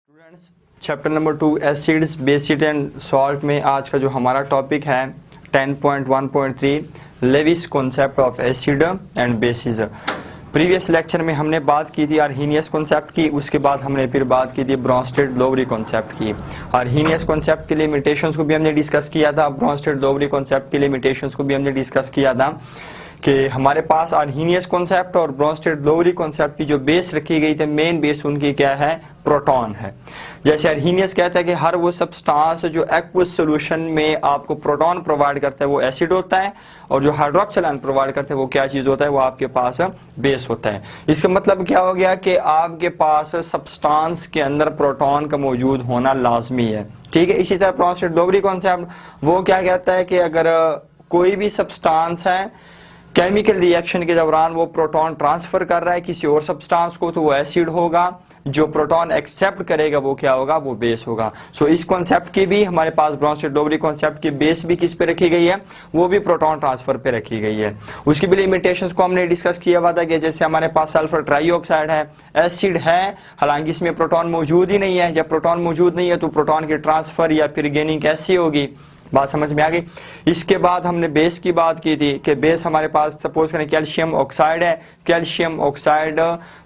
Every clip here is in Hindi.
Students, chapter number 2 acids bases and salt में आज का जो हमारा टॉपिक है 10.1.3 Lewis concept of acid and bases. Previous lecture में हमने बात की थी आर्हीनियस कॉन्सेप्ट की, उसके बाद हमने फिर बात की थी ब्रॉन्स्टेड-लोवरी कॉन्सेप्ट की। आर्हीनियस कॉन्सेप्ट के लिमिटेशंस को भी हमने डिस्कस किया था, ब्रॉन्स्टेड-लोवरी कॉन्सेप्ट के लिमिटेशंस को भी हमने डिस्कस किया था कि हमारे पास आर्हीनियस कॉन्सेप्ट और ब्रॉन्स्टेड-लोवरी कॉन्सेप्ट की जो बेस रखी गई थी, मेन बेस उनकी क्या है, प्रोटॉन है। जैसे आर्हीनियस कहता है कि हर वो सब्सटेंस जो एक्वस सॉल्यूशन में आपको प्रोटॉन प्रोवाइड करता है वो एसिड होता है, और जो हाइड्रोक्सिल आयन प्रोवाइड करता है वो क्या चीज होता है, वो आपके पास बेस होता है। इसका मतलब क्या हो गया कि आपके पास सब्सटेंस के अंदर प्रोटॉन का मौजूद होना लाजमी है। ठीक है। इसी तरह ब्रॉन्स्टेड-लोवरी कॉन्सेप्ट वो क्या कहता है कि अगर कोई भी सब्सटेंस है, केमिकल रिएक्शन के दौरान वो प्रोटॉन ट्रांसफर कर रहा है किसी और सब्सटेंस को, तो वो एसिड होगा। जो प्रोटॉन एक्सेप्ट करेगा वो क्या होगा, वो बेस होगा। सो इस कॉन्सेप्ट की भी हमारे पास ब्रॉन्स्टेड-लोवरी कॉन्सेप्ट की बेस भी किस पे रखी गई है, वो भी प्रोटॉन ट्रांसफर पे रखी गई है। उसकी भी लिमिटेशंस को हमने डिस्कस किया हुआ था कि जैसे हमारे पास सल्फर ट्राइऑक्साइड है, एसिड है, हालांकि इसमें प्रोटॉन मौजूद ही नहीं है। जब प्रोटॉन मौजूद नहीं है तो प्रोटॉन की ट्रांसफर या फिर गेनिंग कैसी होगी, बात समझ में आ गई। इसके बाद हमने बेस की बात की थी कि बेस हमारे पास सपोज करें कैल्शियम ऑक्साइड है, कैल्शियम ऑक्साइड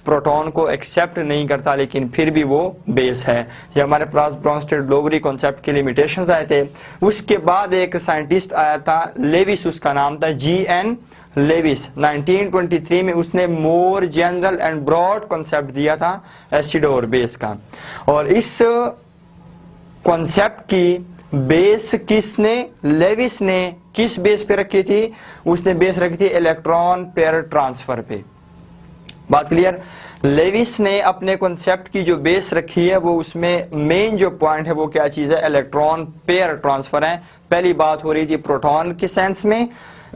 प्रोटॉन को एक्सेप्ट नहीं करता लेकिन फिर भी वो बेस है। ये हमारे पास ब्रॉन्स्टेड-लोवरी कॉन्सेप्ट के लिमिटेशंस आए थे। उसके बाद एक साइंटिस्ट आया था लेविस, उसका नाम था G.N. लेविस। 1923 में उसने more general and broad concept दिया था एसिड और बेस का। और इस कॉन्सेप्ट की बेस किसने, लेविस ने किस बेस पे रखी थी, उसने बेस रखी थी इलेक्ट्रॉन पेयर ट्रांसफर पे। बात क्लियर। लेविस ने अपने कॉन्सेप्ट की जो बेस रखी है वो उसमें मेन जो पॉइंट है वो क्या चीज है, इलेक्ट्रॉन पेयर ट्रांसफर है। पहली बात हो रही थी प्रोटॉन के सेंस में,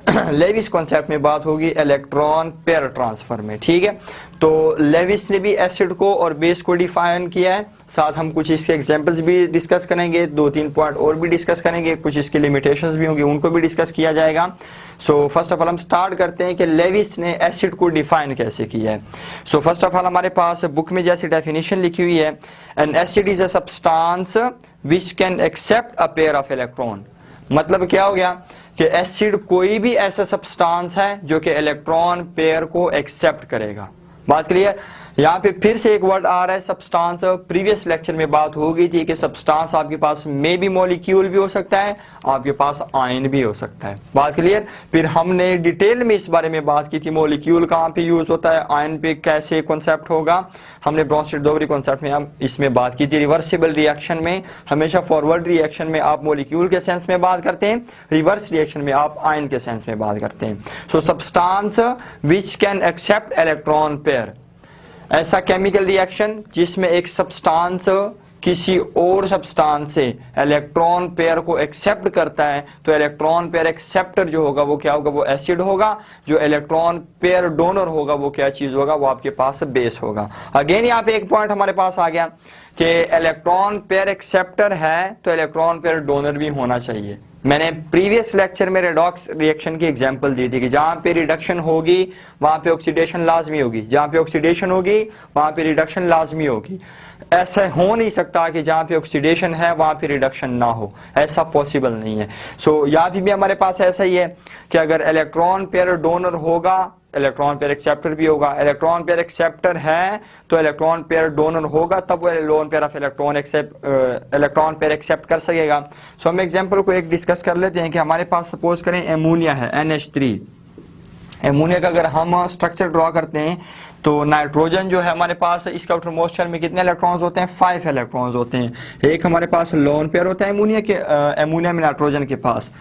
लेविस कॉन्सेप्ट में बात होगी इलेक्ट्रॉन पेयर ट्रांसफर में। ठीक है। तो लेविस ने भी एसिड को और बेस को डिफाइन किया है, साथ हम कुछ इसके एग्जांपल्स भी डिस्कस करेंगे, 2-3 पॉइंट और भी डिस्कस करेंगे, कुछ इसके लिमिटेशंस भी होंगे उनको भी डिस्कस किया जाएगा। सो फर्स्ट ऑफ ऑल हम स्टार्ट करते हैं कि लेविस ने एसिड को डिफाइन कैसे किया है। सो फर्स्ट ऑफ ऑल हमारे पास बुक में जैसी डेफिनेशन लिखी हुई है, an acid is a substance which can accept a pair of electron. मतलब क्या हो गया कि एसिड कोई भी ऐसा सब्सटेंस है जो कि इलेक्ट्रॉन पेयर को एक्सेप्ट करेगा। बात क्लियर। यहाँ पे फिर से एक वर्ड आ रहा है सब्सटेंस। प्रीवियस लेक्चर में बात हो गई थी कि सब्सटेंस आपके पास मे भी मॉलिक्यूल भी हो सकता है, आपके पास आयन भी हो सकता है। बात क्लियर। फिर हमने डिटेल में इस बारे में बात की थी, मॉलिक्यूल कहाँ पे यूज होता है, आयन पे कैसे कॉन्सेप्ट होगा। हमने ब्रॉन्स्टेड-लोवरी कॉन्सेप्ट में हम इसमें बात की थी। रिवर्सिबल रिएक्शन में हमेशा फॉरवर्ड रिएक्शन में आप मॉलिक्यूल के सेंस में बात करते हैं, रिवर्स रिएक्शन में आप आयन के सेंस में बात करते हैं। So substance which can accept electron pair, ऐसा केमिकल रिएक्शन जिसमें एक सब्सटेंस किसी और सब्सटेंस से इलेक्ट्रॉन पेयर को एक्सेप्ट करता है, तो इलेक्ट्रॉन पेयर एक्सेप्टर जो होगा वो क्या होगा, वो एसिड होगा। जो इलेक्ट्रॉन पेयर डोनर होगा वो क्या चीज होगा, वो आपके पास बेस होगा। अगेन यहाँ पे एक पॉइंट हमारे पास आ गया कि इलेक्ट्रॉन पेयर एक्सेप्टर है तो इलेक्ट्रॉन पेयर डोनर भी होना चाहिए। मैंने प्रीवियस लेक्चर में रेडॉक्स रिएक्शन की एग्जांपल दी थी कि जहां पे रिडक्शन होगी वहां पे ऑक्सीडेशन लाजमी होगी, जहां पे ऑक्सीडेशन होगी वहां पे रिडक्शन लाजमी होगी। ऐसा हो नहीं सकता कि जहां पे ऑक्सीडेशन है वहां पे रिडक्शन ना हो, ऐसा पॉसिबल नहीं है। सो यहाँ भी हमारे पास ऐसा ही है कि अगर इलेक्ट्रॉन पेयर डोनर होगा, इलेक्ट्रॉन पेयर एक्सेप्टर भी होगा। इलेक्ट्रॉन पेयर एक्सेप्टर है तो इलेक्ट्रॉन पेयर डोनर होगा, तब वो lone pair of electron pair accept कर सकेगा। सो हम एग्जांपल को एक डिस्कस कर लेते हैं कि हमारे पास सपोज करें एमोनिया है, NH3। एमोनिया का अगर हम स्ट्रक्चर ड्रॉ करते हैं तो नाइट्रोजन जो है हमारे पास, इसका आउटरमोस्ट शेल में कितने इलेक्ट्रॉन्स होते हैं, 5 इलेक्ट्रॉन्स होते हैं। एक हमारे पास लोन पेयर होता है एमोनिया में नाइट्रोजन के पास,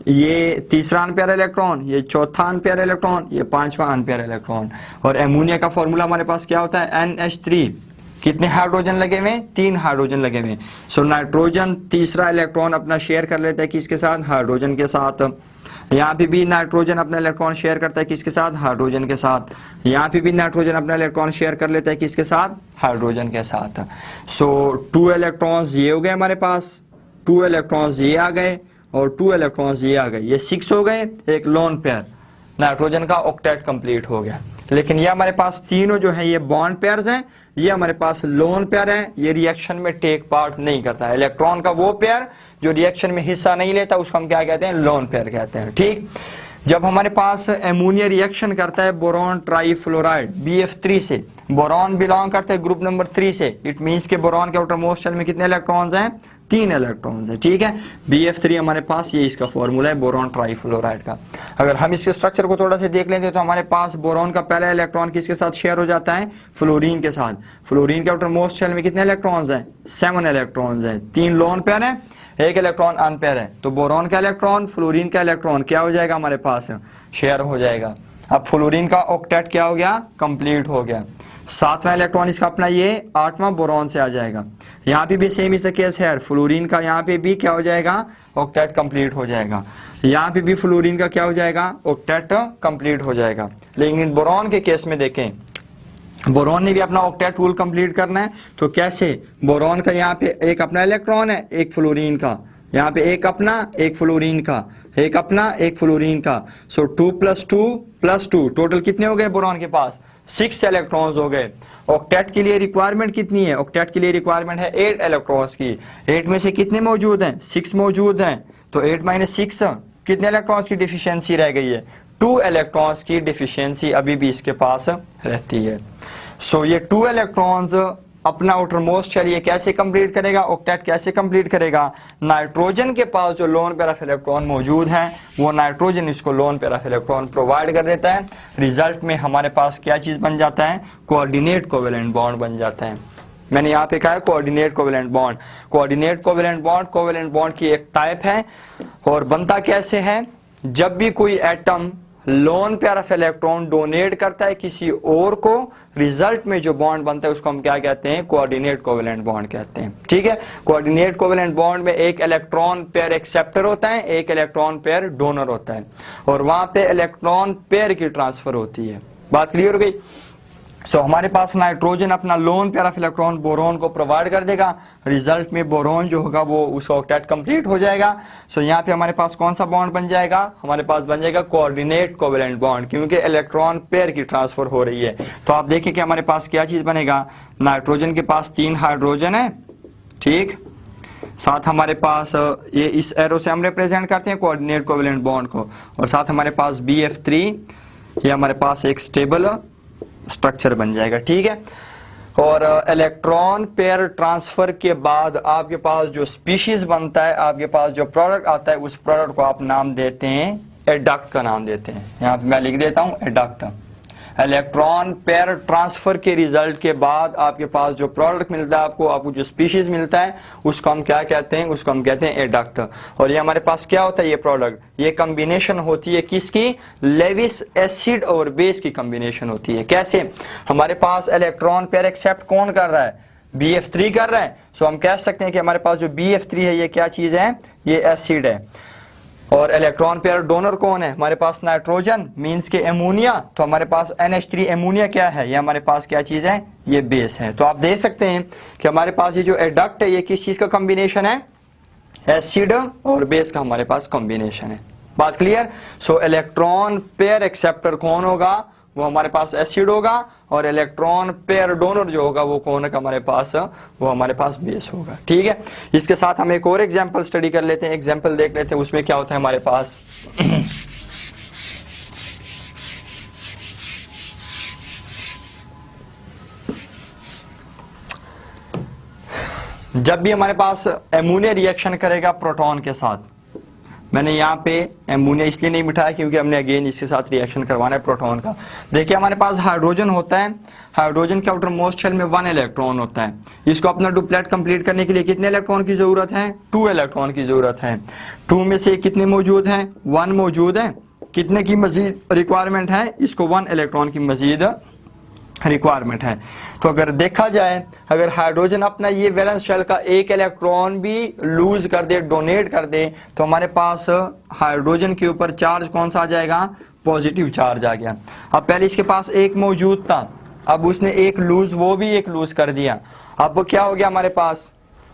ये तीसरा अनपेयर इलेक्ट्रॉन, ये चौथा अनपेयर इलेक्ट्रॉन, ये पांचवा अनपेयर इलेक्ट्रॉन। और एमोनिया का फॉर्मूला हमारे पास क्या होता है, NH3। कितने हाइड्रोजन लगे हुए, 3 हाइड्रोजन लगे हुए। सो नाइट्रोजन तीसरा इलेक्ट्रॉन अपना शेयर कर लेता है किसके साथ, हाइड्रोजन के साथ। यहाँ पे भी नाइट्रोजन अपना इलेक्ट्रॉन शेयर करता है किसके साथ, हाइड्रोजन के साथ। यहाँ पे भी नाइट्रोजन अपना इलेक्ट्रॉन शेयर कर लेता है किसके साथ, हाइड्रोजन के साथ। सो 2 इलेक्ट्रॉन्स ये हो गए हमारे पास, 2 इलेक्ट्रॉन्स ये आ गए और 2 इलेक्ट्रॉन्स ये आ गए, ये 6 हो गए। एक लोन पेयर नाइट्रोजन का ऑक्टेट कंप्लीट हो गया। लेकिन ये हमारे पास तीनों जो है ये बॉन्ड पेयर्स हैं, ये हमारे पास लोन पेयर है, ये रिएक्शन में टेक पार्ट नहीं करता है। इलेक्ट्रॉन का वो पेयर जो रिएक्शन में हिस्सा नहीं लेता उसको हम क्या कहते हैं, लोन पेयर कहते हैं। ठीक, जब हमारे पास एमोनिया रिएक्शन करता है बोरॉन ट्राईफ्लोराइड BF3 से, बोरॉन बिलोंग करता है ग्रुप नंबर 3 से, इट मींस के बोरॉन के आउटर मोस्ट शेल में कितने इलेक्ट्रॉन्स हैं, 3 इलेक्ट्रॉन्स हैं। ठीक है, BF3 हमारे पास ये इसका फॉर्मूला है बोरॉन ट्राईफ्लोराइड का। अगर हम इसके स्ट्रक्चर को थोड़ा सा देख लेते हैं तो हमारे पास बोरॉन का पहला इलेक्ट्रॉन किसके साथ शेयर हो जाता है, फ्लोरीन के साथ। फ्लोरीन के आउटर मोस्ट शेल में कितने इलेक्ट्रॉन्स हैं, 7 इलेक्ट्रॉन्स हैं, 3 लोन पेयर है, 1 इलेक्ट्रॉन अनपेयर है। तो बोरॉन का इलेक्ट्रॉन फ्लोरीन का इलेक्ट्रॉन क्या हो जाएगा, हमारे पास शेयर हो जाएगा। अब फ्लोरीन का ऑक्टेट क्या हो गया, कंप्लीट हो गया। 7वां इलेक्ट्रॉन इसका अपना ये 8वां बोरॉन से आ जाएगा। यहाँ पे भी सेम इज द केस है, फ्लोरीन का यहाँ पे भी क्या हो जाएगा, ऑक्टेट कंप्लीट हो जाएगा। यहाँ पे भी फ्लोरीन का क्या हो जाएगा, ऑक्टेट कंप्लीट हो जाएगा। लेकिन बोरॉन के केस में देखें, बोरॉन ने भी अपना ऑक्टेट रूल कंप्लीट करना है। तो कैसे, बोरॉन का यहाँ पे एक अपना इलेक्ट्रॉन है, एक फ्लोरीन का, यहाँ पे एक अपना, एक फ्लोरीन का, एक अपना, एक फ्लोरीन का। सो 2 + 2 + 2 टोटल कितने हो गए बोरॉन के पास, 6 इलेक्ट्रॉन्स हो गए। ऑक्टेट के लिए रिक्वायरमेंट कितनी है, ऑक्टेट के लिए रिक्वायरमेंट है 8 इलेक्ट्रॉन्स की। 8 में से कितने मौजूद हैं, 6 मौजूद हैं। तो 8 - 6 कितने इलेक्ट्रॉन्स की डिफिशियंसी रह गई है, 2 इलेक्ट्रॉन्स की डिफिशियंसी अभी भी इसके पास रहती है। सो ये 2 इलेक्ट्रॉन्स अपना आउटर मोस्ट शेल ये कैसे कंप्लीट करेगा, ऑक्टेट कैसे कंप्लीट करेगा, नाइट्रोजन के पास जो लोन पेयर ऑफ इलेक्ट्रॉन मौजूद है वो नाइट्रोजन इसको loan pair of electron provide कर देता है। रिजल्ट में हमारे पास क्या चीज बन जाता है, कोऑर्डिनेट कोवेलेंट बॉन्ड बन जाता है। मैंने यहाँ पे कहा है coordinate covalent bond. Coordinate covalent bond covalent bond की एक टाइप है और बनता कैसे है, जब भी कोई atom loan pair of electron donate करता है किसी और को, रिजल्ट में जो बॉन्ड बनता है उसको हम क्या कहते हैं, कोऑर्डिनेट कोवेलेंट बॉन्ड कहते हैं। ठीक है, कोऑर्डिनेट कोवेलेंट बॉन्ड में एक इलेक्ट्रॉन पेयर एक्सेप्टर होता है, एक इलेक्ट्रॉन पेयर डोनर होता है और वहां पे इलेक्ट्रॉन पेयर की ट्रांसफर होती है। बात क्लियर हो गई। सो हमारे पास नाइट्रोजन अपना loan pair of electron boron को प्रोवाइड कर देगा। रिजल्ट में बोरोन जो होगा वो उसका ऑक्टेट कंप्लीट हो जाएगा। सो यहाँ पे हमारे पास कौन सा बॉन्ड बन जाएगा, हमारे पास बन जाएगा कोऑर्डिनेट कोवेलेंट बॉन्ड, क्योंकि इलेक्ट्रॉन पेयर की ट्रांसफर हो रही है। तो आप देखें कि हमारे पास क्या चीज बनेगा, नाइट्रोजन के पास 3 हाइड्रोजन है, ठीक, साथ हमारे पास ये इस एरो से हम रिप्रेजेंट करते हैं कोऑर्डिनेट कोवेलेंट बॉन्ड को, और साथ हमारे पास BF3, ये हमारे पास एक स्टेबल स्ट्रक्चर बन जाएगा। ठीक है, और इलेक्ट्रॉन पेयर ट्रांसफर के बाद आपके पास जो स्पीशीज बनता है, आपके पास जो प्रोडक्ट आता है, उस प्रोडक्ट को आप नाम देते हैं एडक्ट का नाम देते हैं। यहाँ पे मैं लिख देता हूँ एडक्ट। इलेक्ट्रॉन पेयर ट्रांसफर के रिजल्ट के बाद आपके पास जो प्रोडक्ट मिलता है, आपको जो स्पीशीज मिलता है, उसको हम क्या कहते हैं, उसको हम कहते हैं एडक्ट। और ये हमारे पास क्या होता है, ये प्रोडक्ट, ये कॉम्बिनेशन होती है किसकी, लेविस एसिड और बेस की कॉम्बिनेशन होती है। कैसे, हमारे पास इलेक्ट्रॉन पेयर एक्सेप्ट कौन कर रहा है, BF3 कर रहा है। सो हम कह सकते हैं कि हमारे पास जो BF3 है ये क्या चीज है, ये एसिड है। और इलेक्ट्रॉन पेयर डोनर कौन है, हमारे पास नाइट्रोजन मींस के एमोनिया। तो हमारे पास NH3 एमोनिया क्या है, ये हमारे पास क्या चीज है, ये बेस है। तो आप देख सकते हैं कि हमारे पास ये जो एडक्ट है ये किस चीज का कॉम्बिनेशन है, एसिड और बेस का हमारे पास कॉम्बिनेशन है। बात क्लियर। सो इलेक्ट्रॉन पेयर एक्सेप्टर कौन होगा, वो हमारे पास एसिड होगा, और इलेक्ट्रॉन पेयर डोनर जो होगा वो कौन होगा हमारे पास, वो हमारे पास बेस होगा। ठीक है, इसके साथ हम एक और एग्जांपल स्टडी कर लेते हैं, एग्जांपल देख लेते हैं उसमें क्या होता है हमारे पास। जब भी हमारे पास एमोनिया रिएक्शन करेगा प्रोटॉन के साथ, मैंने यहाँ पे एमोनिया इसलिए नहीं बिठाया क्योंकि हमने अगेन इसके साथ रिएक्शन करवाना है प्रोटॉन का। देखिए हमारे पास हाइड्रोजन होता है, हाइड्रोजन के आउटर मोस्ट शेल में 1 इलेक्ट्रॉन होता है। इसको अपना डुप्लेट कंप्लीट करने के लिए कितने इलेक्ट्रॉन की जरूरत है, 2 इलेक्ट्रॉन की जरूरत है। 2 में से कितने मौजूद हैं, 1 मौजूद है। कितने की मजीद रिक्वायरमेंट है, इसको 1 इलेक्ट्रॉन की मजीद रिक्वायरमेंट है। तो अगर देखा जाए, अगर हाइड्रोजन अपना ये वैलेंस शेल का 1 इलेक्ट्रॉन भी लूज कर दे, डोनेट कर दे, तो हमारे पास हाइड्रोजन के ऊपर चार्ज कौन सा आ जाएगा, पॉजिटिव चार्ज आ गया। अब पहले इसके पास 1 मौजूद था, अब उसने 1 लूज, वो भी 1 लूज कर दिया। अब क्या हो गया हमारे पास,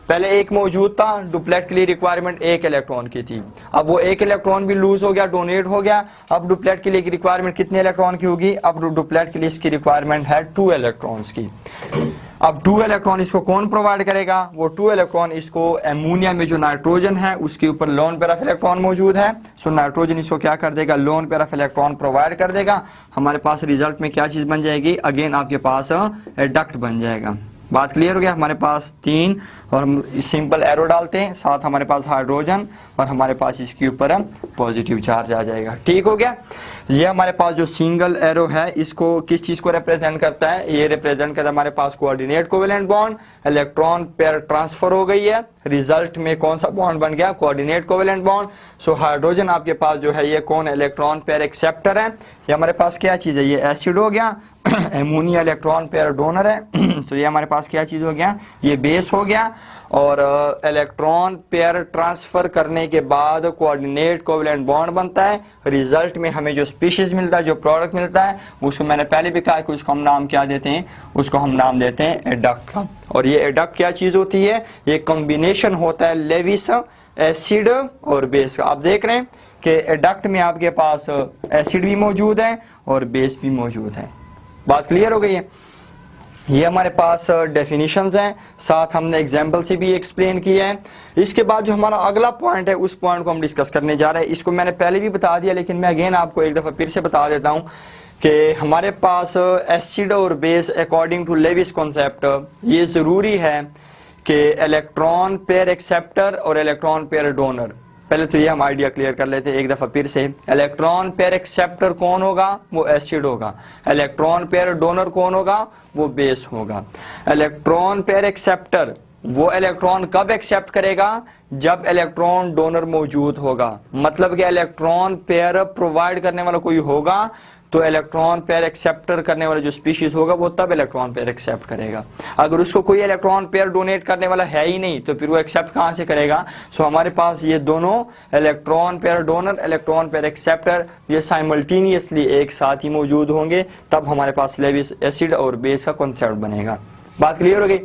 पहले एक मौजूद था, डुप्लेट के लिए रिक्वायरमेंट एक इलेक्ट्रॉन की थी, अब वो एक इलेक्ट्रॉन भी लूज हो गया, डोनेट हो गया, अब डुप्लेट के लिए रिक्वायरमेंट कितने इलेक्ट्रॉन की होगी, अब डुप्लेट के लिए इसकी रिक्वायरमेंट है 2 इलेक्ट्रॉन्स की। अब 2 इलेक्ट्रॉन इसको कौन प्रोवाइड करेगा, वो 2 इलेक्ट्रॉन इसको एमोनिया में जो नाइट्रोजन है उसके ऊपर लोन पेयर ऑफ इलेक्ट्रॉन मौजूद है, सो नाइट्रोजन इसको क्या कर देगा, loan pair of electron provide कर देगा। हमारे पास रिजल्ट में क्या चीज बन जाएगी, अगेन आपके पास एडक्ट बन जाएगा। बात क्लियर हो गया। हमारे पास 3 और सिंपल एरो डालते हैं, साथ हमारे पास हाइड्रोजन और हमारे पास इसके ऊपर पॉजिटिव चार्ज आ जाएगा। ठीक हो गया। ये हमारे पास जो सिंगल एरो है इसको किस चीज को रिप्रेजेंट करता है, ये रिप्रेजेंट करता है हमारे पास coordinate covalent bond, electron pair transfer हो गई है, रिजल्ट में कौन सा बॉन्ड बन गया, coordinate covalent bond. So hydrogen आपके पास जो है ये कौन, इलेक्ट्रॉन पेयर एक्सेप्टर है। ये हमारे पास क्या चीज है, ये एसिड हो गया, एमोनिया इलेक्ट्रॉन पेयर डोनर है। तो ये हमारे पास क्या चीज हो गया, ये बेस हो गया, और इलेक्ट्रॉन पेयर ट्रांसफर करने के बाद कोऑर्डिनेट कोवेलेंट बॉन्ड बनता है। रिजल्ट में हमें जो स्पीशीज मिलता है, जो प्रोडक्ट मिलता है, उसको मैंने पहले भी कहा कि उसको हम नाम क्या देते हैं, उसको हम नाम देते हैं एडक्ट का। और ये एडक्ट क्या चीज होती है, ये कॉम्बिनेशन होता है लेविस एसिड और बेस का। आप देख रहे हैं कि एडक्ट में आपके पास एसिड भी मौजूद है और बेस भी मौजूद है। बात क्लियर हो गई है। ये हमारे पास डेफिनेशंस हैं, साथ हमने एग्जाम्पल से भी एक्सप्लेन किया है। इसके बाद जो हमारा अगला पॉइंट है उस पॉइंट को हम डिस्कस करने जा रहे हैं। इसको मैंने पहले भी बता दिया, लेकिन मैं अगेन आपको एक दफा फिर से बता देता हूं कि हमारे पास एसिड और base according to Lewis concept ये जरूरी है कि इलेक्ट्रॉन पेयर एक्सेप्टर और इलेक्ट्रॉन पेयर डोनर, पहले तो ये हम आइडिया क्लियर कर लेते हैं एक दफा फिर से। इलेक्ट्रॉन पेयर एक्सेप्टर कौन होगा, वो एसिड होगा। इलेक्ट्रॉन पेयर डोनर कौन होगा, वो बेस होगा। इलेक्ट्रॉन पेयर एक्सेप्टर वो इलेक्ट्रॉन कब एक्सेप्ट करेगा, जब इलेक्ट्रॉन डोनर मौजूद होगा, मतलब कि इलेक्ट्रॉन पेयर प्रोवाइड करने वाला कोई होगा तो इलेक्ट्रॉन पेयर एक्सेप्टर करने वाला जो स्पीशीज होगा वो तब इलेक्ट्रॉन पेयर एक्सेप्ट करेगा। अगर उसको कोई इलेक्ट्रॉन पेयर डोनेट करने वाला है ही नहीं तो फिर वो एक्सेप्ट कहां से करेगा। सो हमारे पास ये दोनों electron pair donor, electron pair acceptor, ये साइमल्टेनियसली एक साथ ही मौजूद होंगे, तब हमारे पास लेविस एसिड और बेस का कॉन्सेप्ट बनेगा। बात क्लियर हो गई।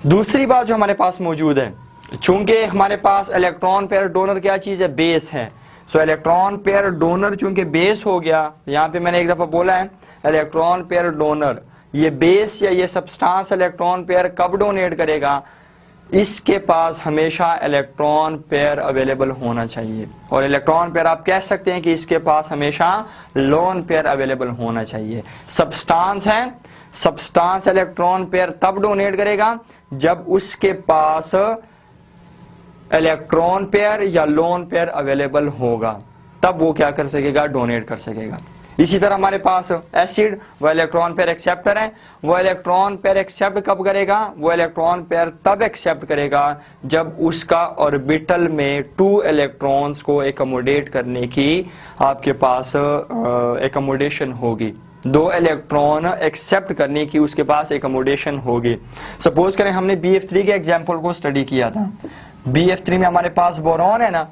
दूसरी बात जो हमारे पास मौजूद है, चूंकि हमारे पास इलेक्ट्रॉन पेयर डोनर क्या चीज है, बेस है। सो इलेक्ट्रॉन पेयर डोनर चूंकि बेस हो गया, यहाँ पे मैंने एक दफा बोला है इलेक्ट्रॉन पेयर डोनर, ये बेस या ये सब्सटेंस इलेक्ट्रॉन पेयर कब डोनेट करेगा, इसके पास हमेशा इलेक्ट्रॉन पेयर अवेलेबल होना चाहिए। और इलेक्ट्रॉन पेयर आप कह सकते हैं कि इसके पास हमेशा लोन पेयर अवेलेबल होना चाहिए। सब्सटेंस है, सब्सटेंस इलेक्ट्रॉन पेयर तब डोनेट करेगा जब उसके पास इलेक्ट्रॉन पेयर या लोन पेयर अवेलेबल होगा, तब वो क्या कर सकेगा, डोनेट कर सकेगा। इसी तरह हमारे पास एसिड, वो इलेक्ट्रॉन पेयर एक्सेप्टर है, वो इलेक्ट्रॉन पेयर एक्सेप्ट कब करेगा, वो इलेक्ट्रॉन पेयर तब एक्सेप्ट करेगा जब उसका ऑर्बिटल में 2 इलेक्ट्रॉन्स को एकोमोडेट करने की आपके पास एकोमोडेशन होगी, 2 इलेक्ट्रॉन एक्सेप्ट करने की उसके पास एकोमोडेशन होगी। सपोज करें हमने BF3 के एग्जाम्पल को स्टडी किया था। BF3 में हमारे पास बोरॉन है ना,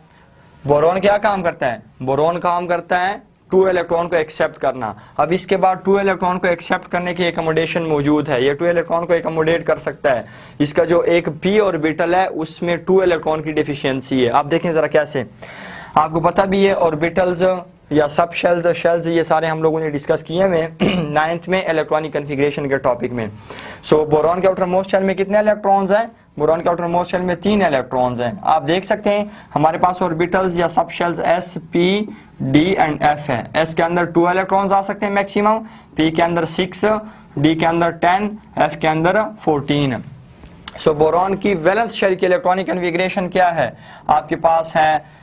बोरॉन क्या काम करता है, बोरॉन काम करता है 2 इलेक्ट्रॉन को एक्सेप्ट करना। अब इसके बाद 2 इलेक्ट्रॉन को एक्सेप्ट करने की एकोमोडेशन मौजूद है, ये 2 इलेक्ट्रॉन को एकोमोडेट कर सकता है। इसका जो एक p ऑर्बिटल है उसमें 2 इलेक्ट्रॉन की डिफिशियंसी है। आप देखें जरा कैसे, आपको पता भी है ऑर्बिटल्स या सब शेल्स, शेल्स ये सारे हम लोगों ने डिस्कस किए हैं 9th में इलेक्ट्रॉनिक कन्फिग्रेशन के टॉपिक में। सो बोरॉन के आउटर मोस्ट शेल में कितने इलेक्ट्रॉन्स हैं, बोरॉन के आउटर मोस्ट शेल में 3 इलेक्ट्रॉन्स हैं। आप देख सकते हैं हमारे पास ऑर्बिटल्स या सब shells S, P, D and F है। S के अंदर 2 इलेक्ट्रॉन्स आ सकते हैं मैक्सिमम, P के अंदर 6, D के अंदर 10, F के अंदर 14। सो बोरॉन की वैलेंस शेल की इलेक्ट्रॉनिक कन्फिग्रेशन क्या है, आपके पास है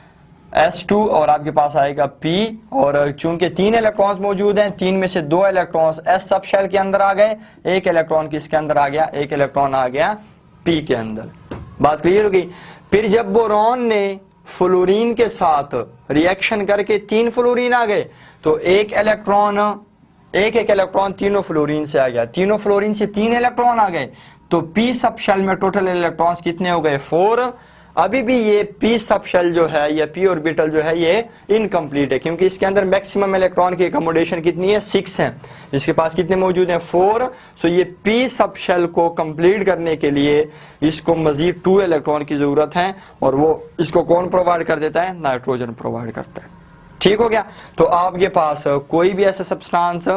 S2 और आपके पास आएगा P, और चूंकि 3 इलेक्ट्रॉन्स मौजूद हैं, 3 में से 2 इलेक्ट्रॉन्स S सब शेल के अंदर आ गए, 1 इलेक्ट्रॉन किसके अंदर आ गया, 1 इलेक्ट्रॉन आ गया P के अंदर। बात क्लियर हो गई। फिर जब बोरॉन ने फ्लोरीन के साथ रिएक्शन करके 3 फ्लोरीन आ गए, तो एक इलेक्ट्रॉन तीनों फ्लोरीन से आ गया, तीनों फ्लोरीन से 3 इलेक्ट्रॉन आ गए, तो P सब शेल में टोटल इलेक्ट्रॉन्स कितने हो गए, 4। अभी भी ये p सब शेल जो है या p ऑर्बिटल जो है ये इनकम्प्लीट है, क्योंकि इसके अंदर मैक्सिमम इलेक्ट्रॉन की अकोमोडेशन कितनी है, 6 है। इसके पास कितने मौजूद हैं, 4। सो ये p सब शेल को कंप्लीट करने के लिए इसको मजीद 2 इलेक्ट्रॉन की जरूरत है, और वो इसको कौन प्रोवाइड कर देता है, नाइट्रोजन प्रोवाइड करता है। ठीक हो गया। तो आपके पास कोई भी ऐसा सब्सटेंस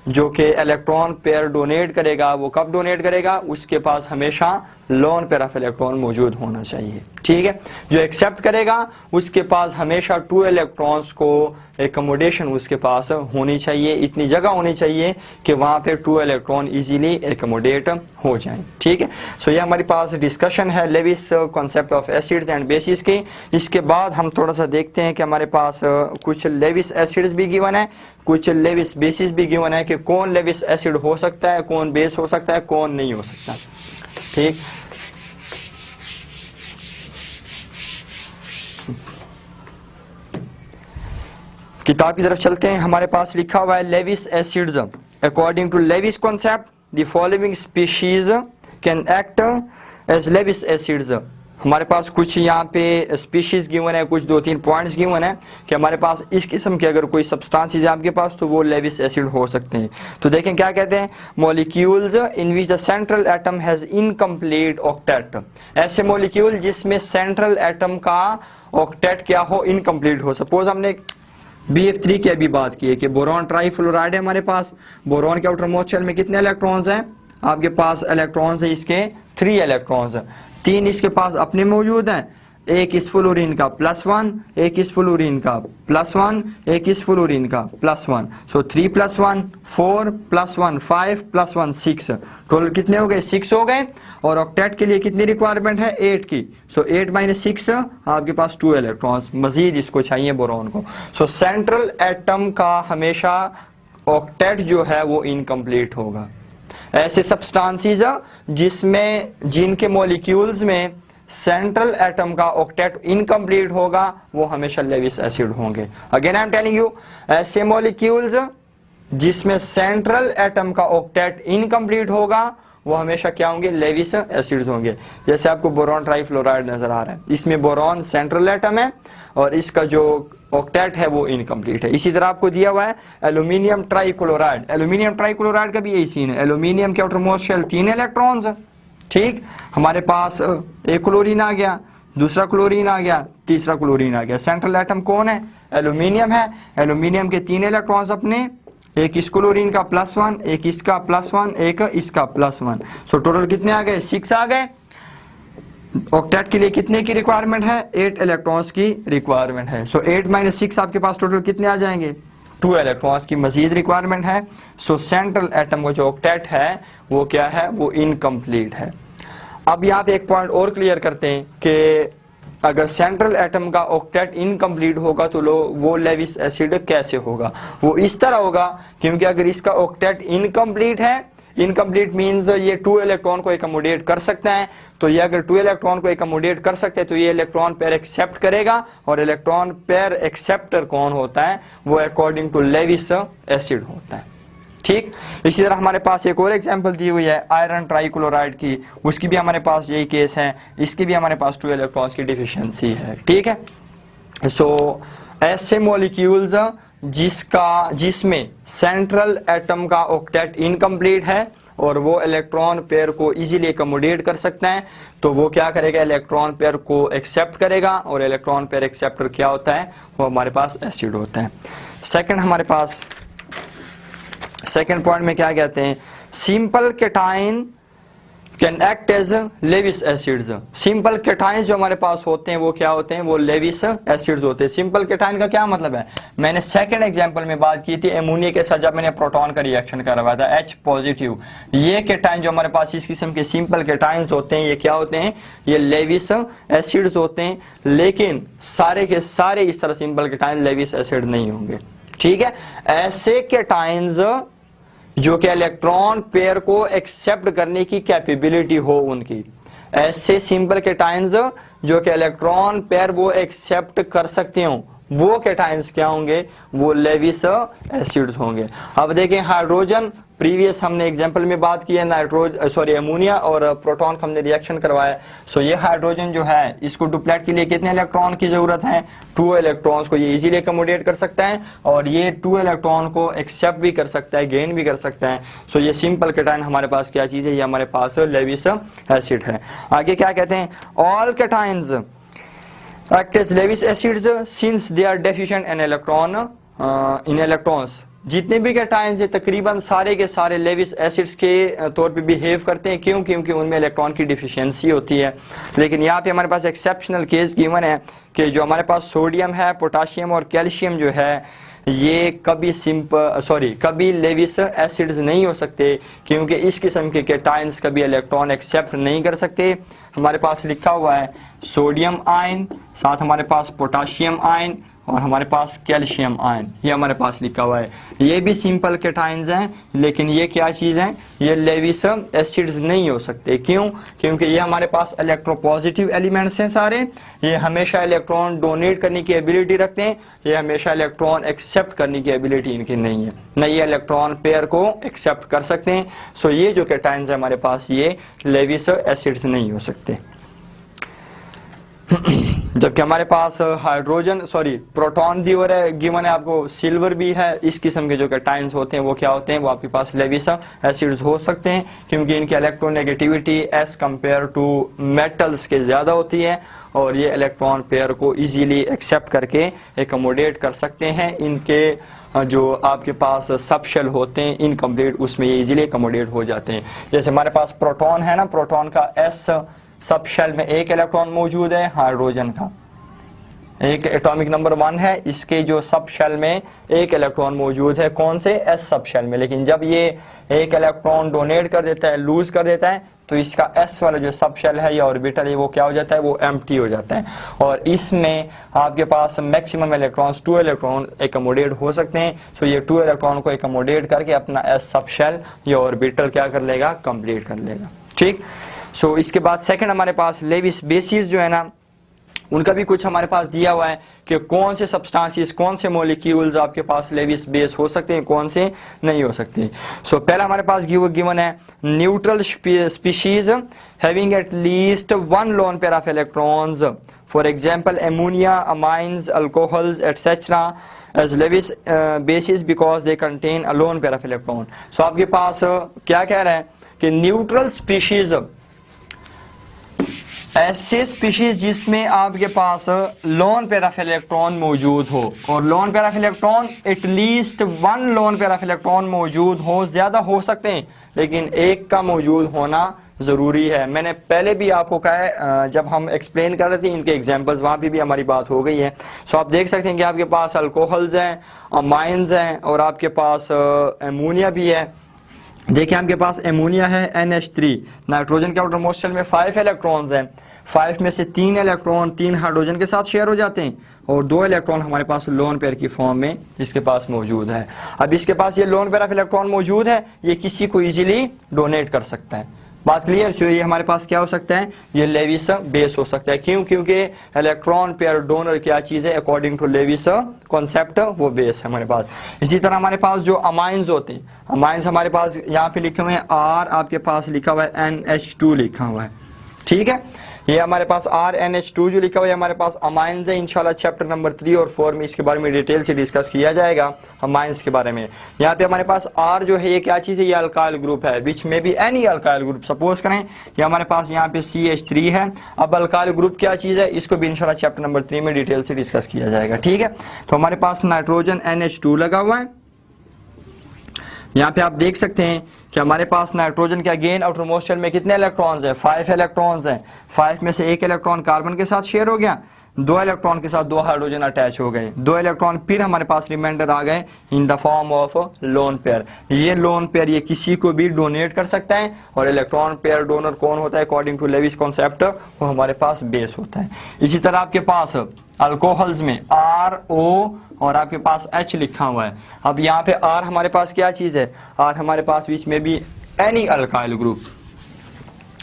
जो कि इलेक्ट्रॉन पेयर डोनेट करेगा, वो कब डोनेट करेगा, उसके पास हमेशा लोन पेयर ऑफ इलेक्ट्रॉन मौजूद होना चाहिए। ठीक है। जो एक्सेप्ट करेगा उसके पास हमेशा 2 इलेक्ट्रॉन्स को एकोमोडेशन उसके पास होनी चाहिए, इतनी जगह होनी चाहिए कि वहां पे 2 इलेक्ट्रॉन इजीली एकोमोडेट हो जाएं। ठीक है। सो ये हमारे पास डिस्कशन है Lewis concept of acids and bases की। इसके बाद हम थोड़ा सा देखते हैं कि हमारे पास कुछ लेविस एसिड्स भी गिवन है, कुछ लेविस बेसिस भी गिवन है कि कौन लेविस एसिड हो सकता है, कौन बेस हो सकता है, कौन नहीं हो सकता। ठीक। किताब की तरफ चलते हैं। हमारे पास लिखा हुआ है Lewis acids. According to Lewis concept the following species can act as Lewis acids. हमारे पास कुछ यहाँ पे स्पीशीज गिवन है, कुछ 2-3 पॉइंट्स गिवन है कि हमारे पास इस किस्म के अगर कोई सब्सटेंसेस है आपके पास तो वो लेविस एसिड हो सकते हैं। तो देखें क्या कहते हैं, molecules in which the central atom has incomplete octet. ऐसे मॉलिक्यूल जिसमें सेंट्रल एटम का ऑक्टेट क्या हो, इनकम्प्लीट हो। सपोज हमने BF3 की अभी बात की है कि बोरॉन ट्राईफ्लोराइड है हमारे पास। बोरॉन के आउटर मोस्ट शेल में कितने इलेक्ट्रॉन्स हैं, आपके पास इलेक्ट्रॉन्स है इसके 3 इलेक्ट्रॉन्स, 3 इसके पास अपने मौजूद हैं, एक इस फ्लोरीन का +1, एक इस फ्लोरीन का +1, एक इस फ्लोरीन का +1। सो 3 + 1 4 + 1 5 + 1 6, टोटल कितने हो गए, 6 हो गए। और ऑक्टेट के लिए कितनी रिक्वायरमेंट है, 8 की। सो 8 - 6 आपके पास 2 इलेक्ट्रॉन्स मजीद इसको चाहिए बोरॉन को। सो सेंट्रल एटम का हमेशा ऑक्टेट जो है वो इनकम्प्लीट होगा। ऐसे सब्सटेंसेस जिसमें जिनके मॉलिक्यूल्स में सेंट्रल एटम का ऑक्टेट इनकम्प्लीट होगा वो हमेशा लेविस एसिड होंगे। Again I am telling you, ऐसे मॉलिक्यूल्स जिसमें सेंट्रल एटम का ऑक्टेट इनकम्प्लीट होगा वो हमेशा क्या होंगे, लेविस एसिड्स होंगे। जैसे आपको बोरॉन ट्राईफ्लोराइड नजर आ रहा है, इसमें बोरॉन सेंट्रल एटम है और इसका जो ऑक्टेट है वो इनकम्प्लीट है। इसी तरह आपको दिया हुआ है एल्यूमिनियम ट्राईक्लोराइड। एल्यूमिनियम ट्राईक्लोराइड का भी यही सीन है। एल्यूमिनियम के आउटर मोस्ट शेल 3 इलेक्ट्रॉन्स। ठीक। हमारे पास एक क्लोरीन आ गया, दूसरा क्लोरीन आ गया, तीसरा क्लोरीन आ गया। सेंट्रल एटम कौन है, एल्यूमिनियम है। एल्यूमिनियम के 3 इलेक्ट्रॉन्स अपने, एक इस क्लोरीन का +1, एक इसका +1, एक इसका +1। सो टोटल कितने आ गए, 6 आ गए। ऑक्टेट के लिए कितने की रिक्वायरमेंट है, 8 इलेक्ट्रॉन्स की रिक्वायरमेंट है। सो 8 - 6 आपके पास टोटल कितने आ जाएंगे, 2 इलेक्ट्रॉन्स की मजीद रिक्वायरमेंट है। सो सेंट्रल एटम का जो ऑक्टेट है वो क्या है, वो इनकम्प्लीट है। अब यहाँ पे एक पॉइंट और क्लियर करते हैं कि अगर सेंट्रल एटम का ऑक्टेट इनकम्प्लीट होगा तो वो लेविस एसिड कैसे होगा, वो इस तरह होगा क्योंकि अगर इसका ऑक्टेट इनकम्प्लीट है, इनकम्प्लीट मीन्स ये 2 इलेक्ट्रॉन को एकोमोडेट कर सकता है, तो ये अगर 2 इलेक्ट्रॉन को एकोमोडेट कर सकते हैं तो ये इलेक्ट्रॉन पेयर एक्सेप्ट करेगा, और इलेक्ट्रॉन पेयर एक्सेप्टर कौन होता है, वो अकॉर्डिंग टू लेविस एसिड होता है। ठीक। इसी तरह हमारे पास एक और एग्जांपल दी हुई है आयरन ट्राईक्लोराइड की, उसकी भी हमारे पास यही केस है, इसकी भी हमारे पास 2 इलेक्ट्रॉन्स की डिफिशियंसी है। ठीक है। सो ऐसे मॉलिक्यूल्स जिसमें सेंट्रल एटम का ऑक्टेट इनकम्प्लीट है और वो इलेक्ट्रॉन पेयर को इजीली एकोमोडेट कर सकते हैं, तो वो क्या करेगा, इलेक्ट्रॉन पेयर को एक्सेप्ट करेगा, और इलेक्ट्रॉन पेयर एक्सेप्टर क्या होता है, वो हमारे पास एसिड होता है। सेकंड हमारे पास सेकंड पॉइंट में क्या कहते हैं, simple cation can act as Lewis acids. Simple cations जो हमारे पास होते हैं वो क्या होते हैं, वो लेविस एसिड्स होते हैं। सिंपल केटाइन का क्या मतलब है, मैंने सेकंड एग्जांपल में बात की थी एमोनिया के साथ जब मैंने प्रोटॉन का रिएक्शन करवाया था, H+। ये केटाइन जो हमारे पास इस किस्म के सिंपल केटाइंस होते हैं ये क्या होते हैं, ये लेविस एसिड्स होते हैं। लेकिन सारे के सारे इस तरह सिंपल केटाइन लेविस एसिड नहीं होंगे। ठीक है। ऐसे केटाइंस जो कि इलेक्ट्रॉन पेयर को एक्सेप्ट करने की कैपेबिलिटी हो उनकी, ऐसे सिंपल केटाइंस जो कि इलेक्ट्रॉन पेयर वो एक्सेप्ट कर सकते हो, वो कैटाइंस क्या होंगे, वो लेविस एसिड्स होंगे। अब देखें हाइड्रोजन, प्रीवियस हमने एग्जांपल में बात की है अमोनिया और प्रोटॉन का हमने रिएक्शन करवाया। सो ये हाइड्रोजन जो है इसको डुप्लेट के लिए कितने इलेक्ट्रॉन की जरूरत है, 2 इलेक्ट्रॉन्स को ये इजीली अकोमोडेट कर सकता है और ये 2 इलेक्ट्रॉन को एक्सेप्ट भी कर सकता है, गेन भी कर सकता है। सो ये सिंपल कैटायन हमारे पास क्या चीज है, ये हमारे पास लेविस एसिड है। आगे क्या कहते हैं, all cations act as Lewis acids since they are deficient in electrons. जितने भी कैटायंस है तकरीबन सारे के सारे लेविस एसिड्स के तौर पे बिहेव करते हैं। क्यों? क्योंकि उनमें इलेक्ट्रॉन की डिफिशियंसी होती है। लेकिन यहाँ पे हमारे पास एक्सेप्शनल केस गिवन है कि जो हमारे पास सोडियम है, पोटाशियम और कैल्शियम जो है ये कभी लेविस एसिड्स नहीं हो सकते, क्योंकि इस किस्म के कैटायंस कभी इलेक्ट्रॉन एक्सेप्ट नहीं कर सकते। हमारे पास लिखा हुआ है सोडियम आयन, साथ हमारे पास पोटाशियम आयन और हमारे पास कैल्शियम आयन, ये हमारे पास लिखा हुआ है। ये भी सिंपल कैटायंस हैं, लेकिन ये क्या चीज़ हैं, ये लेविस एसिड्स नहीं हो सकते। क्यों? क्योंकि ये हमारे पास इलेक्ट्रोपॉजिटिव एलिमेंट्स हैं सारे, ये हमेशा इलेक्ट्रॉन डोनेट करने की एबिलिटी रखते हैं, ये हमेशा इलेक्ट्रॉन एक्सेप्ट करने की एबिलिटी इनकी नहीं है, न ये इलेक्ट्रॉन पेयर को एक्सेप्ट कर सकते हैं। सो ये जो कैटायंस है हमारे पास ये लेविस एसिड्स नहीं हो सकते। जबकि हमारे पास प्रोटॉन भी हो रहा है, गिवन है आपको, सिल्वर भी है। इस किस्म के जो कैटायंस होते हैं वो क्या होते हैं, वो आपके पास लेविस एसिड्स हो सकते हैं, क्योंकि इनकी electronegativity as compare to metals के ज्यादा होती है और ये इलेक्ट्रॉन पेयर को इजीली एक्सेप्ट करके एकोमोडेट कर सकते हैं। इनके जो आपके पास सबशेल होते हैं इनकम्प्लीट, उसमें ये इजीली एकोमोडेट हो जाते हैं। जैसे हमारे पास प्रोटॉन है ना, प्रोटॉन का एस सब शेल में एक इलेक्ट्रॉन मौजूद है, हाइड्रोजन का एक एटॉमिक नंबर 1 है, इसके जो सब शेल में एक इलेक्ट्रॉन मौजूद है, कौन से, एस सब शेल में। लेकिन जब ये एक इलेक्ट्रॉन डोनेट कर देता है, लूज कर देता है, तो इसका एस वाला जो सब शेल है या ऑर्बिटल है वो क्या हो जाता है, वो एम्प्टी हो जाता है। और इसमें आपके पास मैक्सिमम इलेक्ट्रॉन्स 2 इलेक्ट्रॉन एकोमोडेट हो सकते हैं। सो ये 2 इलेक्ट्रॉन को एकोमोडेट करके अपना एस सब शेल या ऑर्बिटल क्या कर लेगा, कंप्लीट कर लेगा। ठीक। सो इसके बाद सेकंड हमारे पास लेविस बेसिस जो है ना, उनका भी कुछ हमारे पास दिया हुआ है कि कौन से सब्सटेंसेस, कौन से मॉलिक्यूल्स आपके पास लेविस बेस हो सकते हैं, कौन से नहीं हो सकते। सो पहला हमारे पास गिवन है neutral species having at least 1 loan pair of electrons, for example ammonia, amines, alcohols etcetera as Lewis bases because they contain a lone pair of electron। सो आपके पास क्या कह रहा है कि न्यूट्रल स्पीशीज, ऐसे स्पीशीज जिसमें आपके पास लोन पेयर ऑफ इलेक्ट्रॉन मौजूद हो, और loan pair of electron at least 1 loan pair of electron मौजूद हो, ज्यादा हो सकते हैं लेकिन एक का मौजूद होना जरूरी है। मैंने पहले भी आपको कहा है, जब हम एक्सप्लेन कर रहे थे इनके एग्जांपल्स, वहां पे भी हमारी बात हो गई है। सो आप देख सकते हैं कि आपके पास अल्कोहल्स हैं, अमाइंस हैं और आपके पास अमोनिया भी है। देखिए आपके पास अमोनिया है NH3, नाइट्रोजन के आउटर मोस्ट शेल में 5 इलेक्ट्रॉन्स हैं, 5 में से 3 इलेक्ट्रॉन 3 हाइड्रोजन के साथ शेयर हो जाते हैं और 2 इलेक्ट्रॉन हमारे पास लोन पेयर की फॉर्म में इसके पास मौजूद है। अब इसके पास ये लोन पेयर ऑफ इलेक्ट्रॉन मौजूद है, ये किसी को इजीली डोनेट कर सकता है। बात क्लियर? सो ये हमारे पास क्या हो सकता है, ये लेविस बेस हो सकता है। क्यों? क्योंकि इलेक्ट्रॉन पेयर डोनर क्या चीज है, अकॉर्डिंग टू लेविस कॉन्सेप्ट वो बेस है हमारे पास। इसी तरह हमारे पास जो अमाइंस होते हैं, अमाइंस हमारे पास यहाँ पे लिखे हुए हैं R, आपके पास लिखा हुआ है NH2 लिखा हुआ है। ठीक है, ये हमारे पास RNH2 जो लिखा हुआ है हमारे पास अमाइंस है। इंशाल्लाह चैप्टर नंबर 3 और 4 में इसके बारे में डिटेल से डिस्कस किया जाएगा अमाइंस के बारे में। यहाँ पे हमारे पास R जो है ये क्या चीज़ है, ये अल्काइल ग्रुप है, विच में भी एनी अल्काइल ग्रुप। सपोज करें ये हमारे पास यहाँ पे CH3 है। अब अल्काइल ग्रुप क्या चीज़ है, इसको भी इंशाल्लाह चैप्टर नंबर 3 में डिटेल से डिस्कस किया जाएगा। ठीक है, तो हमारे पास नाइट्रोजन NH2 लगा हुआ है। यहाँ पे आप देख सकते हैं कि हमारे पास नाइट्रोजन के अगेन आउटर मोस्ट शेल में कितने इलेक्ट्रॉन्स हैं, 5 इलेक्ट्रॉन्स हैं। 5 में से एक इलेक्ट्रॉन कार्बन के साथ शेयर हो गया, 2 इलेक्ट्रॉन के साथ 2 हाइड्रोजन अटैच हो गए, 2 इलेक्ट्रॉन फिर हमारे पास रिमाइंडर आ गए in the form of lone pair. ये लोन पेयर ये किसी को भी डोनेट कर सकता है और इलेक्ट्रॉन पेयर डोनर कौन होता है, अकॉर्डिंग टू लेविस कॉन्सेप्ट वो हमारे पास बेस होता है। इसी तरह आपके पास अल्कोहल्स में RO और आपके पास H लिखा हुआ है। अब यहाँ पे R हमारे पास क्या चीज है, R हमारे पास बीच में भी एनी अल्काइल ग्रुप।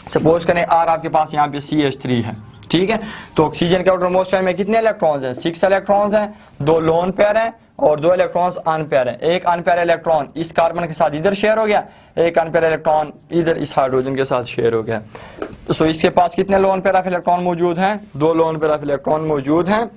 सपोज करें R आपके पास यहाँ पे CH3 है। ठीक है। तो ऑक्सीजन के आउटरमोस्ट शेल में कितने इलेक्ट्रॉन्स हैं? 6 इलेक्ट्रॉन्स हैं, 2 लोन पेयर हैं और 2 इलेक्ट्रॉन्स अनपेयर हैं। एक अनपेयर इलेक्ट्रॉन इस कार्बन के साथ इधर शेयर हो गया, एक अनपेयर इलेक्ट्रॉन इधर इस हाइड्रोजन के साथ शेयर हो गया। सो इसके पास कितने लोन पेयर ऑफ इलेक्ट्रॉन मौजूद हैं? 2 लोन पेयर ऑफ इलेक्ट्रॉन मौजूद हैं।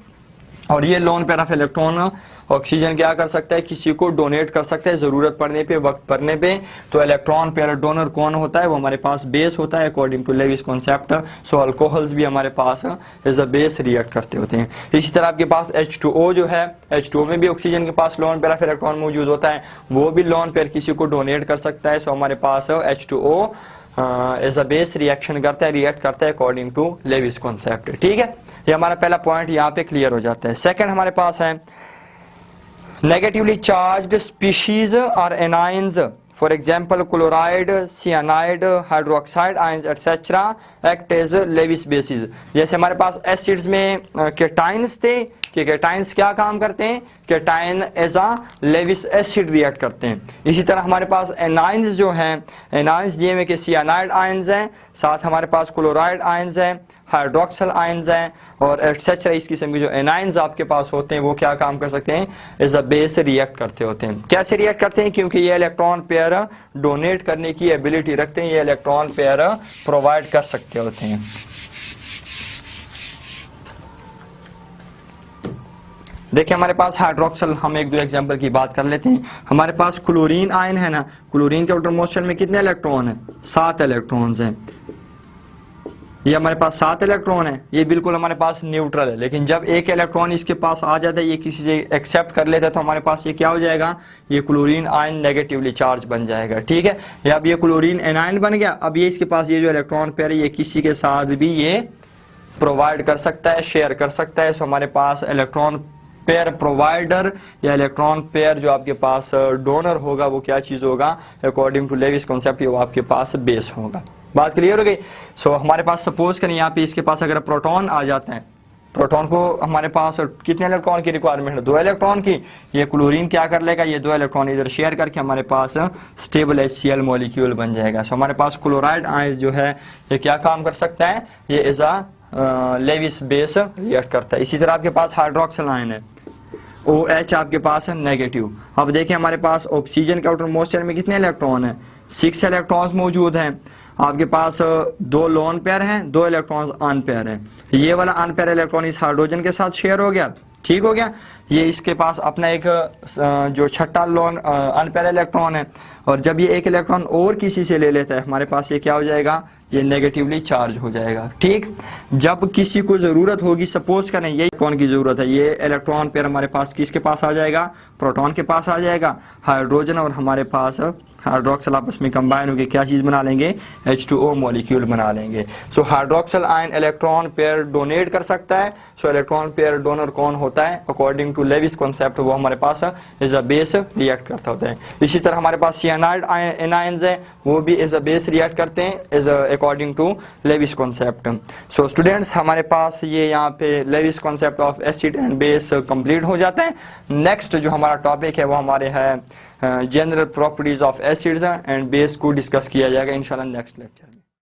और ये loan pair of electron oxygen क्या कर सकता है? किसी को डोनेट कर सकता है जरूरत पड़ने पे, वक्त पड़ने पे। तो इलेक्ट्रॉन पेयर डोनर कौन होता है? वो हमारे पास बेस होता है according to Lewis concept. So alcohols भी हमारे पास एज अ बेस रिएक्ट करते होते हैं। इसी तरह आपके पास H2O जो है, H2O में भी ऑक्सीजन के पास लोन पेयर ऑफ इलेक्ट्रॉन मौजूद होता है, वो भी लोन पेयर किसी को डोनेट कर सकता है। सो हमारे पास H2O as a base reaction करता है, रिएक्ट करता है अकॉर्डिंग टू लेविस कॉन्सेप्ट। ठीक है, ये हमारा पहला पॉइंट यहाँ पे क्लियर हो जाता है। सेकंड हमारे पास है नेगेटिवली चार्ज्ड स्पीशीज और anions, for example chloride, cyanide, hydroxide ions etcetera act as Lewis bases. जैसे हमारे पास एसिड्स में केटाइंस थे कि केटाइंस क्या काम करते हैं? Cation as a Lewis acid react करते हैं। इसी तरह हमारे पास एनाइंस जो हैं, एनाइंस दिए में कि सियानाइड आयंस हैं, साथ हमारे पास क्लोराइड आयंस हैं, हाइड्रोक्सल आयंस हैं और एटसेट्रा इस किस्म के जो एनाइंस आपके पास होते हैं वो क्या काम कर सकते हैं? एज अ बेस रिएक्ट करते होते हैं। कैसे रिएक्ट करते हैं? क्योंकि ये इलेक्ट्रॉन पेयर डोनेट करने की एबिलिटी रखते हैं, ये इलेक्ट्रॉन पेयर प्रोवाइड कर सकते होते हैं। देखिए हमारे पास हाइड्रोक्सल, हम एक दो एग्जांपल की बात कर लेते हैं। हमारे पास क्लोरीन आयन है ना, क्लोरीन के आउटरमोस्ट शेल में कितने इलेक्ट्रॉन है? 7 इलेक्ट्रॉन्स हैं। ये हमारे पास 7 इलेक्ट्रॉन है, ये बिल्कुल हमारे पास न्यूट्रल है। लेकिन जब एक इलेक्ट्रॉन इसके पास आ जाता है, ये किसी से एक्सेप्ट कर लेता है, तो हमारे पास ये क्या हो जाएगा? ये क्लोरीन आयन नेगेटिवली चार्ज बन जाएगा। ठीक है, या अब ये क्लोरीन एनायन बन गया। अब ये इसके पास ये जो इलेक्ट्रॉन पेयर है, ये किसी के साथ भी ये प्रोवाइड कर सकता है, शेयर कर सकता है। सो हमारे पास इलेक्ट्रॉन पेयर प्रोवाइडर या इलेक्ट्रॉन पेयर जो आपके पास डोनर होगा वो क्या चीज होगा? अकॉर्डिंग टू लेविस कॉन्सेप्ट वो आपके पास बेस होगा। बात क्लियर हो गई? सो हमारे पास सपोज करें यहाँ पे इसके पास अगर प्रोटॉन आ जाते हैं, प्रोटॉन को हमारे पास कितने इलेक्ट्रॉन की रिक्वायरमेंट है? 2 इलेक्ट्रॉन की। ये क्लोरीन क्या कर लेगा? ये 2 इलेक्ट्रॉन इधर शेयर करके हमारे पास स्टेबल HCl मॉलिक्यूल बन जाएगा। सो हमारे पास क्लोराइड आयंस जो है ये क्या काम कर सकता है? ये as a Lewis base react करता है। इसी तरह आपके पास हाइड्रोक्सल आयन है, OH आपके पास है नेगेटिव। अब देखिए हमारे पास ऑक्सीजन के आउटरमोस्ट शेल में कितने इलेक्ट्रॉन है? 6 इलेक्ट्रॉन्स मौजूद हैं। आपके पास 2 लोन पेयर हैं, 2 इलेक्ट्रॉन्स अनपेयर हैं। ये वाला अनपेयर इलेक्ट्रॉन इस हाइड्रोजन के साथ शेयर हो गया, ठीक हो गया। ये इसके पास अपना एक जो छठा लोन अनपेयर इलेक्ट्रॉन है, और जब ये एक इलेक्ट्रॉन और किसी से ले लेता है, हमारे पास ये क्या हो जाएगा? ये नेगेटिवली चार्ज हो जाएगा। ठीक, जब किसी को जरूरत होगी, सपोज करें ये इलेक्ट्रॉन की जरूरत है, ये इलेक्ट्रॉन पेयर हमारे पास किसके पास आ जाएगा? प्रोटॉन के पास आ जाएगा। हाइड्रोजन और हमारे पास हाइड्रोक्सल आपस में कंबाइन होकर क्या चीज बना लेंगे? H2O मॉलिक्यूल बना लेंगे। So hydroxyl ion electron pair donate कर सकता है। सो इलेक्ट्रॉन पेयर डोनर कौन होता है? अकॉर्डिंग टू लेविस कॉन्सेप्ट वो हमारे पास एज अ बेस रिएक्ट करता होता है। इसी तरह हमारे पास सियानाइड एनायंस है, वो भी एज अ बेस रिएक्ट करते हैं as according to Lewis concept. So students हमारे पास ये यहाँ पे Lewis concept of acid and base complete हो जाता है। नेक्स्ट जो हमारा टॉपिक है वो हमारे है general properties of acids and base को डिस्कस किया जाएगा इंशाल्लाह नेक्स्ट लेक्चर में।